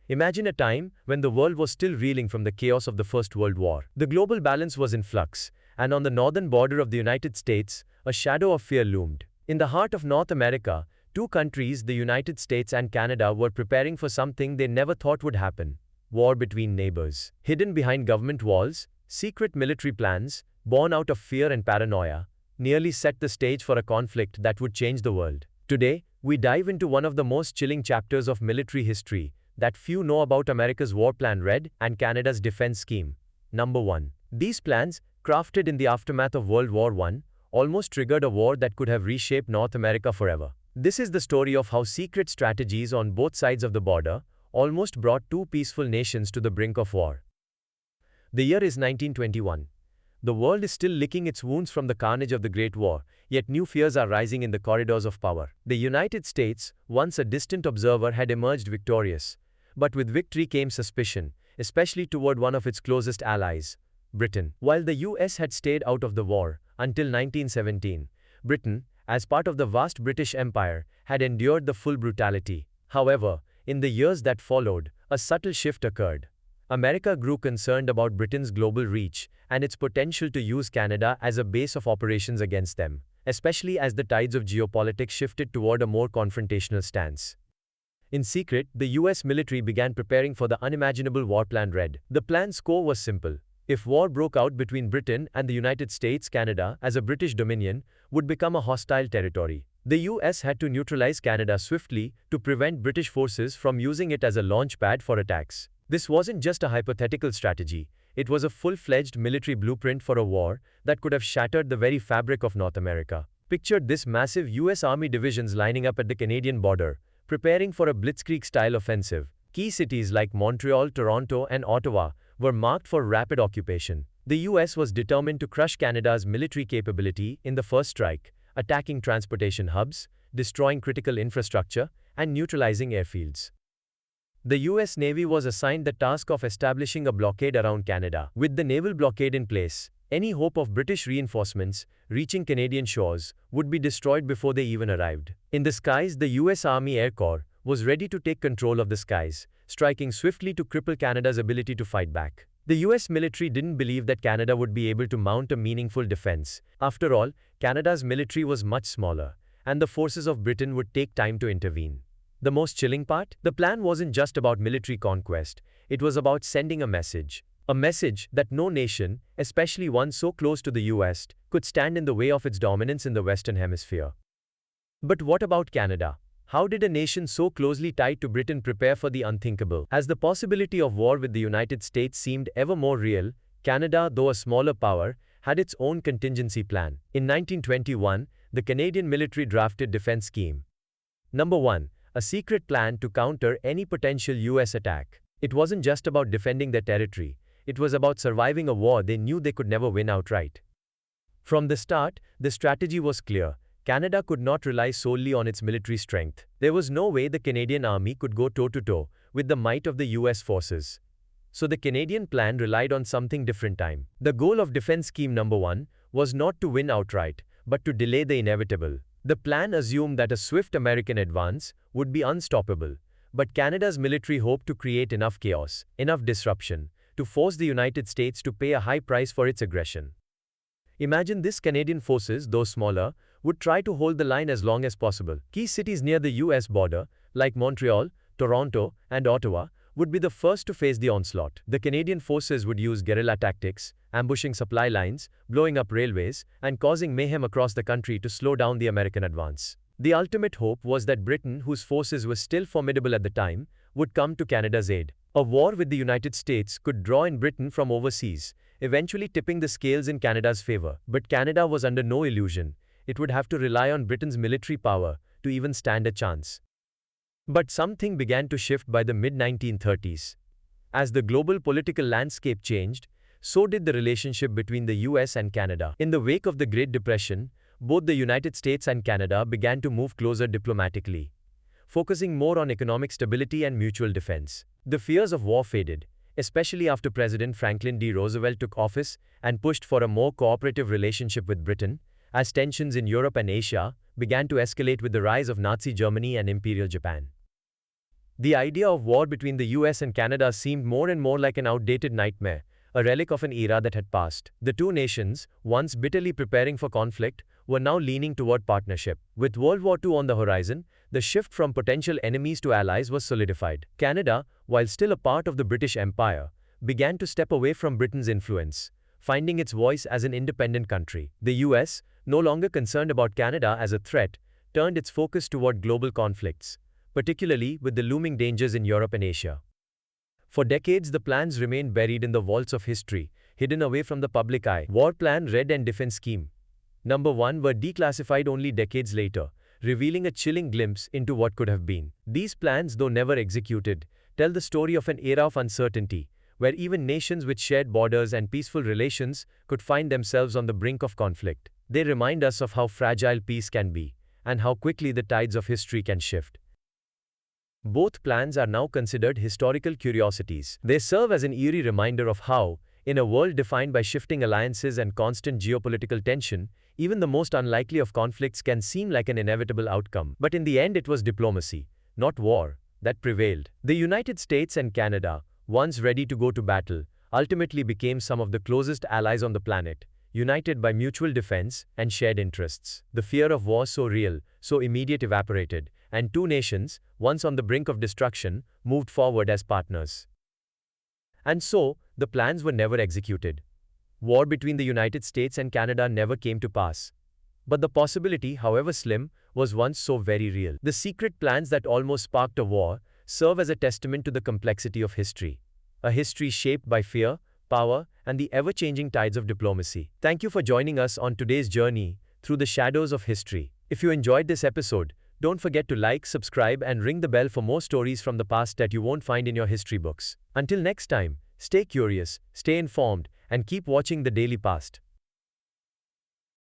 Imagine a time when the world was still reeling from the chaos of the First World War. The global balance was in flux, and on the northern border of the United States, a shadow of fear loomed. In the heart of North America, two countries, the United States and Canada, were preparing for something they never thought would happen: war between neighbors. Hidden behind government walls, secret military plans, born out of fear and paranoia, nearly set the stage for a conflict that would change the world. Today, we dive into one of the most chilling chapters of military history that few know about: America's War Plan Red and Canada's defense scheme. Number 1. These plans, crafted in the aftermath of World War I, almost triggered a war that could have reshaped North America forever. This is the story of how secret strategies on both sides of the border almost brought two peaceful nations to the brink of war. The year is 1921. The world is still licking its wounds from the carnage of the Great War, yet new fears are rising in the corridors of power. The United States, once a distant observer, had emerged victorious. But with victory came suspicion, especially toward one of its closest allies, Britain. While the US had stayed out of the war until 1917, Britain, as part of the vast British Empire, had endured the full brutality. However, in the years that followed, a subtle shift occurred. America grew concerned about Britain's global reach and its potential to use Canada as a base of operations against them, especially as the tides of geopolitics shifted toward a more confrontational stance. In secret, the US military began preparing for the unimaginable War Plan Red. The plan's core was simple. If war broke out between Britain and the United States, Canada, as a British dominion, would become a hostile territory. The US had to neutralize Canada swiftly to prevent British forces from using it as a launchpad for attacks. This wasn't just a hypothetical strategy, it was a full-fledged military blueprint for a war that could have shattered the very fabric of North America. Picture this: massive US Army divisions lining up at the Canadian border, preparing for a blitzkrieg-style offensive. Key cities like Montreal, Toronto, and Ottawa were marked for rapid occupation. The US was determined to crush Canada's military capability in the first strike, attacking transportation hubs, destroying critical infrastructure, and neutralizing airfields. The US Navy was assigned the task of establishing a blockade around Canada. With the naval blockade in place, any hope of British reinforcements reaching Canadian shores would be destroyed before they even arrived. In the skies, the US Army Air Corps was ready to take control of the skies, striking swiftly to cripple Canada's ability to fight back. The US military didn't believe that Canada would be able to mount a meaningful defense. After all, Canada's military was much smaller, and the forces of Britain would take time to intervene. The most chilling part? The plan wasn't just about military conquest, it was about sending a message. A message that no nation, especially one so close to the US, could stand in the way of its dominance in the Western Hemisphere. But what about Canada? How did a nation so closely tied to Britain prepare for the unthinkable? As the possibility of war with the United States seemed ever more real, Canada, though a smaller power, had its own contingency plan. In 1921, the Canadian military drafted Defense Scheme. Number 1. A secret plan to counter any potential US attack. It wasn't just about defending their territory, it was about surviving a war they knew they could never win outright. From the start, the strategy was clear. Canada could not rely solely on its military strength. There was no way the Canadian army could go toe-to-toe with the might of the US forces. So the Canadian plan relied on something different. The goal of Defense Scheme Number 1 was not to win outright, but to delay the inevitable. The plan assumed that a swift American advance would be unstoppable, but Canada's military hoped to create enough chaos, enough disruption, to force the United States to pay a high price for its aggression. Imagine this: Canadian forces, though smaller, would try to hold the line as long as possible. Key cities near the US border, like Montreal, Toronto, and Ottawa, would be the first to face the onslaught. The Canadian forces would use guerrilla tactics, ambushing supply lines, blowing up railways, and causing mayhem across the country to slow down the American advance. The ultimate hope was that Britain, whose forces were still formidable at the time, would come to Canada's aid. A war with the United States could draw in Britain from overseas, eventually tipping the scales in Canada's favor. But Canada was under no illusion. It would have to rely on Britain's military power to even stand a chance. But something began to shift by the mid-1930s. As the global political landscape changed, so did the relationship between the US and Canada. In the wake of the Great Depression, both the United States and Canada began to move closer diplomatically, focusing more on economic stability and mutual defense. The fears of war faded, especially after President Franklin D. Roosevelt took office and pushed for a more cooperative relationship with Britain, as tensions in Europe and Asia began to escalate with the rise of Nazi Germany and Imperial Japan. The idea of war between the US and Canada seemed more and more like an outdated nightmare, a relic of an era that had passed. The two nations, once bitterly preparing for conflict, were now leaning toward partnership. With World War II on the horizon, the shift from potential enemies to allies was solidified. Canada, while still a part of the British Empire, began to step away from Britain's influence, finding its voice as an independent country. The US, no longer concerned about Canada as a threat, turned its focus toward global conflicts, particularly with the looming dangers in Europe and Asia. For decades, the plans remained buried in the vaults of history, hidden away from the public eye. War Plan Red and Defense Scheme Number 1 were declassified only decades later, revealing a chilling glimpse into what could have been. These plans, though never executed, tell the story of an era of uncertainty, where even nations with shared borders and peaceful relations could find themselves on the brink of conflict. They remind us of how fragile peace can be, and how quickly the tides of history can shift. Both plans are now considered historical curiosities. They serve as an eerie reminder of how, in a world defined by shifting alliances and constant geopolitical tension, even the most unlikely of conflicts can seem like an inevitable outcome. But in the end, it was diplomacy, not war, that prevailed. The United States and Canada, once ready to go to battle, ultimately became some of the closest allies on the planet, united by mutual defense and shared interests. The fear of war, so real, so immediate, evaporated, and two nations, once on the brink of destruction, moved forward as partners. And so, the plans were never executed. War between the United States and Canada never came to pass. But the possibility, however slim, was once so very real. The secret plans that almost sparked a war serve as a testament to the complexity of history. A history shaped by fear, power, and the ever-changing tides of diplomacy. Thank you for joining us on today's journey through the shadows of history. If you enjoyed this episode, don't forget to like, subscribe, and ring the bell for more stories from the past that you won't find in your history books. Until next time, stay curious, stay informed, and keep watching The Daily Past.